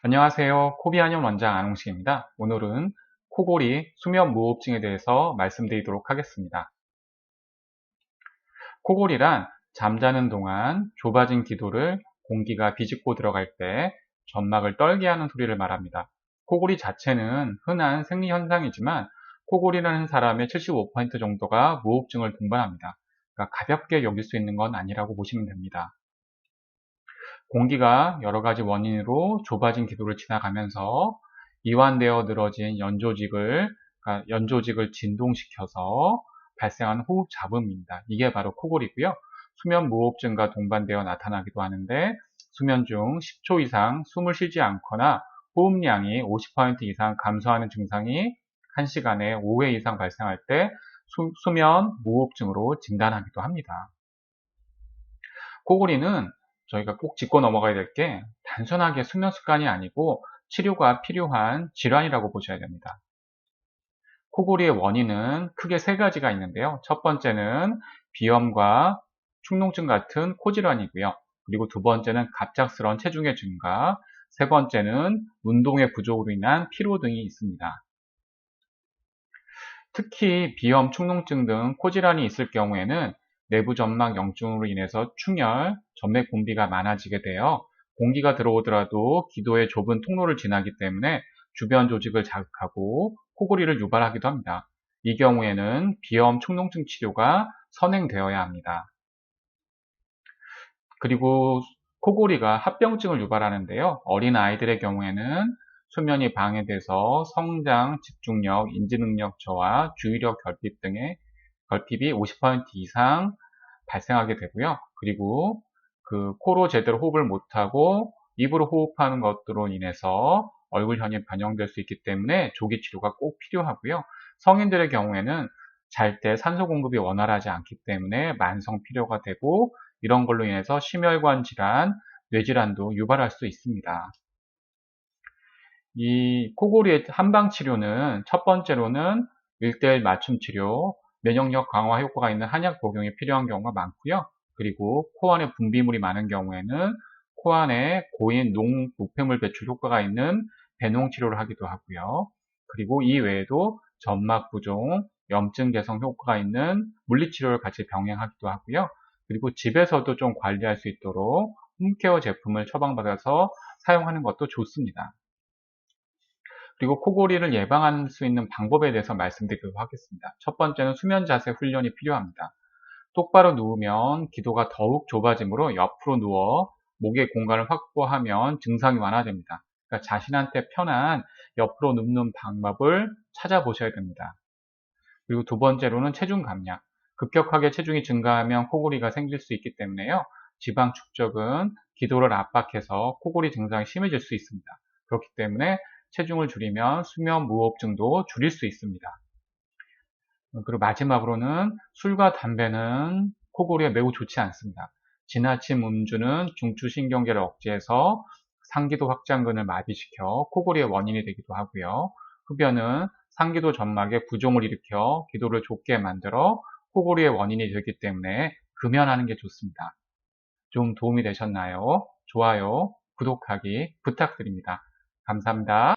안녕하세요. 코비안염 원장 안홍식입니다. 오늘은 코골이, 수면 무호흡증에 대해서 말씀드리도록 하겠습니다. 코골이란 잠자는 동안 좁아진 기도를 공기가 비집고 들어갈 때 점막을 떨게 하는 소리를 말합니다. 코골이 자체는 흔한 생리 현상이지만 코골이라는 사람의 75% 정도가 무호흡증을 동반합니다. 그러니까 가볍게 여길 수 있는 건 아니라고 보시면 됩니다. 공기가 여러 가지 원인으로 좁아진 기도를 지나가면서 이완되어 늘어진 연조직을 진동시켜서 발생하는 호흡 잡음입니다. 이게 바로 코골이고요. 수면 무호흡증과 동반되어 나타나기도 하는데 수면 중 10초 이상 숨을 쉬지 않거나 호흡량이 50% 이상 감소하는 증상이 1시간에 5회 이상 발생할 때 수면 무호흡증으로 진단하기도 합니다. 코골이는 저희가 꼭 짚고 넘어가야 될 게 단순하게 수면 습관이 아니고 치료가 필요한 질환이라고 보셔야 됩니다. 코골이의 원인은 크게 세 가지가 있는데요. 첫 번째는 비염과 축농증 같은 코질환이고요. 그리고 두 번째는 갑작스러운 체중의 증가, 세 번째는 운동의 부족으로 인한 피로 등이 있습니다. 특히 비염, 축농증 등 코질환이 있을 경우에는 내부 점막 염증으로 인해서 충혈, 점맥 분비가 많아지게 되어 공기가 들어오더라도 기도의 좁은 통로를 지나기 때문에 주변 조직을 자극하고 코골이를 유발하기도 합니다. 이 경우에는 비염, 축농증 치료가 선행되어야 합니다. 그리고 코골이가 합병증을 유발하는데요. 어린 아이들의 경우에는 수면이 방해돼서 성장, 집중력, 인지능력 저하, 주의력 결핍 등의 결핍이 50% 이상 발생하게 되고요. 그리고 코로 제대로 호흡을 못하고 입으로 호흡하는 것으로 인해서 얼굴현이 변형될 수 있기 때문에 조기 치료가 꼭 필요하고요. 성인들의 경우에는 잘 때 산소 공급이 원활하지 않기 때문에 만성 피로가 되고 이런 걸로 인해서 심혈관 질환, 뇌질환도 유발할 수 있습니다. 이 코골이의 한방 치료는 첫 번째로는 1:1 맞춤 치료, 면역력 강화 효과가 있는 한약 복용이 필요한 경우가 많고요. 그리고 코 안에 분비물이 많은 경우에는 코 안에 고인 노폐물 배출 효과가 있는 배농 치료를 하기도 하고요. 그리고 이 외에도 점막 부종, 염증 개선 효과가 있는 물리치료를 같이 병행하기도 하고요. 그리고 집에서도 좀 관리할 수 있도록 홈케어 제품을 처방받아서 사용하는 것도 좋습니다. 그리고 코골이를 예방할 수 있는 방법에 대해서 말씀드리도록 하겠습니다. 첫 번째는 수면 자세 훈련이 필요합니다. 똑바로 누우면 기도가 더욱 좁아지므로 옆으로 누워 목의 공간을 확보하면 증상이 완화됩니다. 그러니까 자신한테 편한 옆으로 눕는 방법을 찾아보셔야 됩니다. 그리고 두 번째로는 체중 감량. 급격하게 체중이 증가하면 코골이가 생길 수 있기 때문에요. 지방 축적은 기도를 압박해서 코골이 증상이 심해질 수 있습니다. 그렇기 때문에 체중을 줄이면 수면 무호흡증도 줄일 수 있습니다. 그리고 마지막으로는 술과 담배는 코골이에 매우 좋지 않습니다. 지나친 음주는 중추신경계를 억제해서 상기도 확장근을 마비시켜 코골이의 원인이 되기도 하고요. 흡연은 상기도 점막에 부종을 일으켜 기도를 좁게 만들어 코골이의 원인이 되기 때문에 금연하는 게 좋습니다. 좀 도움이 되셨나요? 좋아요, 구독하기 부탁드립니다. 감사합니다.